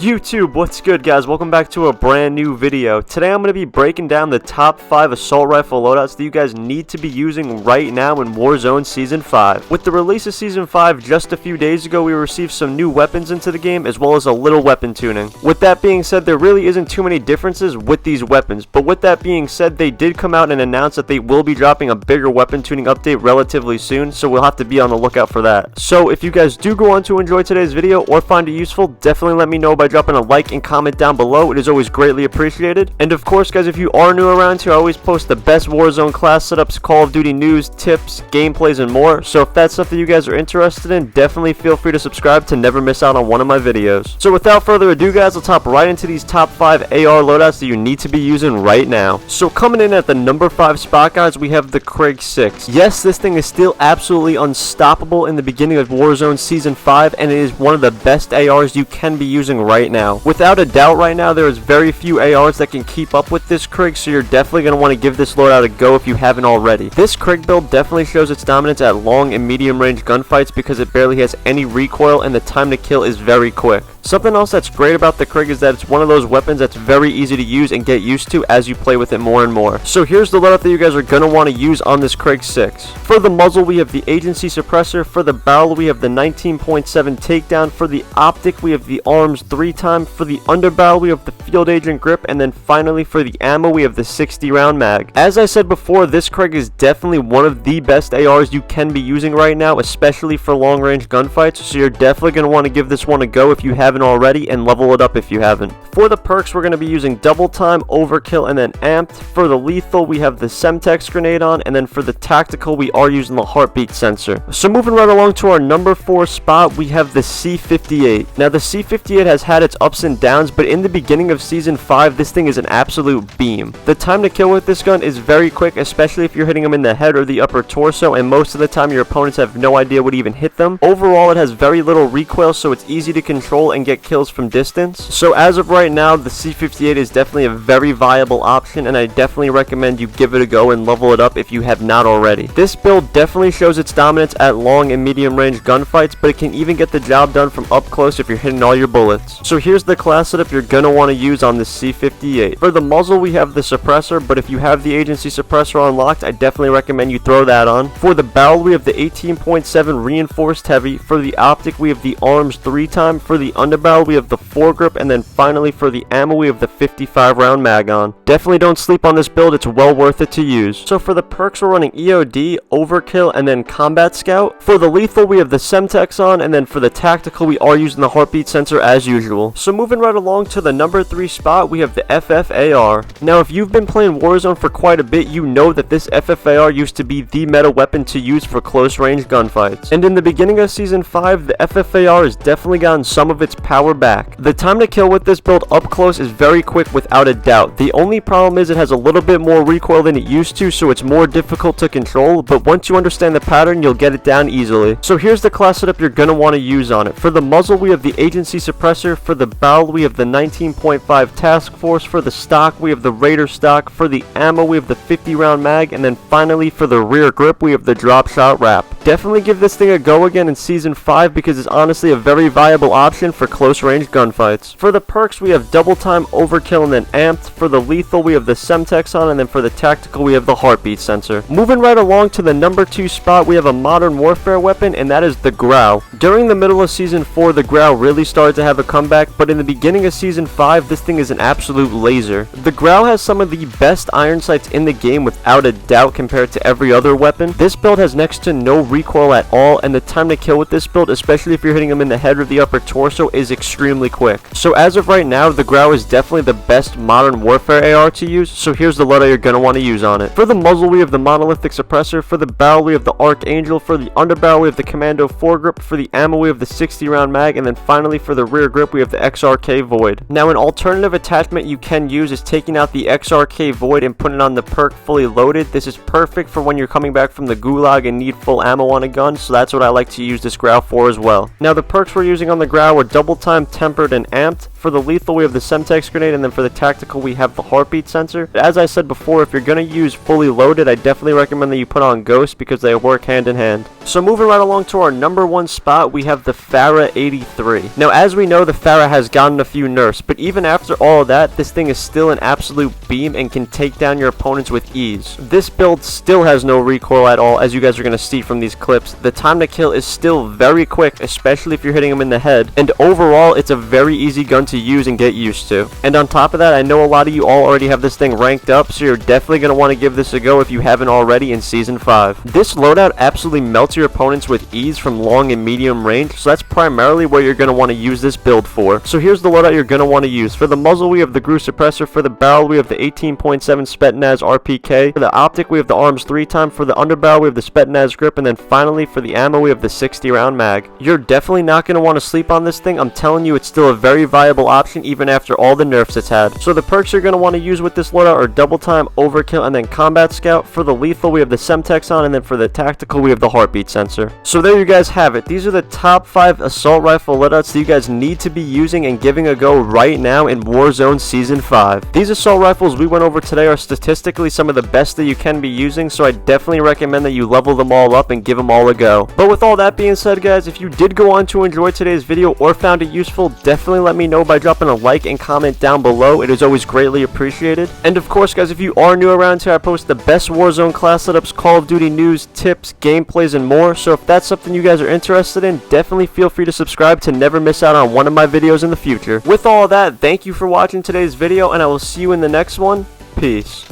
YouTube, what's good guys? Welcome back to a brand new video. Today I'm going to be breaking down the top 5 assault rifle loadouts that you guys need to be using right now in Warzone Season 5. With the release of Season 5 just a few days ago, we received some new weapons into the game as well as a little weapon tuning. With that being said, there really isn't too many differences with these weapons, but with that being said, they did come out and announce that they will be dropping a bigger weapon tuning update relatively soon, so we'll have to be on the lookout for that. So if you guys do go on to enjoy today's video or find it useful, definitely let me know by dropping a like and comment down below. It is always greatly appreciated. And of course guys, if you are new around here, I always post the best Warzone class setups, Call of Duty news, tips, gameplays, and more. So if that's something you guys are interested in, definitely feel free to subscribe to never miss out on one of my videos. So without further ado guys, let's hop right into these top 5 AR loadouts that you need to be using right now. So coming in at the number 5 spot guys, we have the Krig 6. Yes, this thing is still absolutely unstoppable in the beginning of Warzone Season 5, and it is one of the best ARs you can be using right now. Without a doubt right now, there is very few ARs that can keep up with this Krig, so you're definitely going to want to give this loadout a go if you haven't already. This Krig build definitely shows its dominance at long and medium range gunfights because it barely has any recoil and the time to kill is very quick. Something else that's great about the Krig is that it's one of those weapons that's very easy to use and get used to as you play with it more and more. So here's the loadout that you guys are going to want to use on this Krig 6. For the muzzle, we have the agency suppressor. For the barrel, we have the 19.7 takedown. For the optic, we have the arms 3x. For the underbarrel, we have the field agent grip. And then finally, for the ammo, we have the 60 round mag. As I said before, this Krig is definitely one of the best ARs you can be using right now, especially for long range gunfights. So you're definitely going to want to give this one a go if you haven't already, and level it up if you haven't. For the perks, we're going to be using double time, overkill, and then amped. For the lethal, we have the Semtex grenade on, and then for the tactical, we are using the heartbeat sensor. So moving right along to our number 4 spot, we have the C58. Now the C58 has had its ups and downs, but in the beginning of Season 5, this thing is an absolute beam. The time to kill with this gun is very quick, especially if you're hitting them in the head or the upper torso, and most of the time your opponents have no idea what even hit them. Overall, it has very little recoil, so it's easy to control and get kills from distance. So as of right now, the C58 is definitely a very viable option, and I definitely recommend you give it a go and level it up if you have not already. This build definitely shows its dominance at long and medium range gunfights, but it can even get the job done from up close if you're hitting all your bullets. So here's the class setup you're going to want to use on the C58. For the muzzle, we have the suppressor, but if you have the agency suppressor unlocked, I definitely recommend you throw that on. For the barrel, we have the 18.7 reinforced heavy. For the optic, we have the arms 3x. For the underbarrel, we have the foregrip, and then finally for the ammo, we have the 55 round mag on. Definitely don't sleep on this build, it's well worth it to use. So for the perks, we're running EOD, overkill, and then combat scout. For the lethal, we have the Semtex on, and then for the tactical, we are using the heartbeat sensor as usual. So moving right along to the number 3 spot, we have the FFAR. Now if you've been playing Warzone for quite a bit, you know that this FFAR used to be the meta weapon to use for close range gunfights. And in the beginning of Season 5, the FFAR has definitely gotten some of its power back. The time to kill with this build up close is very quick without a doubt. The only problem is it has a little bit more recoil than it used to, so it's more difficult to control, but once you understand the pattern, you'll get it down easily. So here's the class setup you're going to want to use on it. For the muzzle, we have the agency suppressor. For the barrel, we have the 19.5 task force. For the stock, we have the Raider stock. For the ammo, we have the 50 round mag, and then finally for the rear grip, we have the drop shot wrap. Definitely give this thing a go again in Season 5 because it's honestly a very viable option for close range gunfights. For the perks, we have double time, overkill, and then amped. For the lethal, we have the Semtex on, and then for the tactical, we have the heartbeat sensor. Moving right along to the number 2 spot, we have a modern warfare weapon, and that is the Grau. During the middle of Season 4, the Grau really started to have a comeback, but in the beginning of Season 5, this thing is an absolute laser. The Grau has some of the best iron sights in the game without a doubt compared to every other weapon. This build has next to no recoil at all, and the time to kill with this build, especially if you're hitting them in the head or the upper torso, is extremely quick. So as of right now, the Grau is definitely the best modern warfare AR to use, so here's the loadout you're going to want to use on it. For the muzzle, we have the monolithic suppressor. For the barrel, we have the Archangel. For the underbarrel, we have the Commando foregrip. For the ammo, we have the 60 round mag, and then finally for the rear grip, we have the XRK Void. Now an alternative attachment you can use is taking out the XRK Void and putting on the perk fully loaded. This is perfect for when you're coming back from the gulag and need full ammo ammo on a gun, so that's what I like to use this Grau for as well. Now the perks we're using on the Grau are double time, tempered, and amped. For the lethal we have the Semtex grenade, and then for the tactical we have the heartbeat sensor. As I said before, if you're going to use fully loaded, I definitely recommend that you put on Ghost because they work hand in hand. So moving right along to our number 1 spot, we have the Farah 83. Now as we know, the Farah has gotten a few nerfs, but even after all of that, this thing is still an absolute beam and can take down your opponents with ease. This build still has no recoil at all, as you guys are going to see from these clips. The time to kill is still very quick, especially if you're hitting them in the head, and overall it's a very easy gun to use and get used to. And on top of that, I know a lot of you all already have this thing ranked up, so you're definitely going to want to give this a go if you haven't already in Season 5. This loadout absolutely melts your opponents with ease from long and medium range, so that's primarily what you're going to want to use this build for. So here's the loadout you're going to want to use. For the muzzle we have the Grau suppressor, for the barrel we have the 18.7 Spetsnaz RPK, for the optic we have the arms 3x, for the underbarrel we have the Spetsnaz grip, and then finally for the ammo we have the 60 round mag. You're definitely not going to want to sleep on this thing. I'm telling you, it's still a very viable option even after all the nerfs it's had. So the perks you're going to want to use with this loadout are double time, overkill, and then combat scout. For the lethal we have the Semtex on, and then for the tactical we have the heartbeat sensor. So there you guys have it. These are the top 5 assault rifle loadouts that you guys need to be using and giving a go right now in Warzone Season 5. These assault rifles we went over today are statistically some of the best that you can be using, so I definitely recommend that you level them all up and give them all a go. But with all that being said, guys, if you did go on to enjoy today's video or found it useful, definitely let me know by dropping a like and comment down below. It is always greatly appreciated. And of course, guys, if you are new around here, I post the best Warzone class setups, Call of Duty news, tips, gameplays, and more. So if that's something you guys are interested in, definitely feel free to subscribe to never miss out on one of my videos in the future. With all that, thank you for watching today's video, and I will see you in the next one. Peace.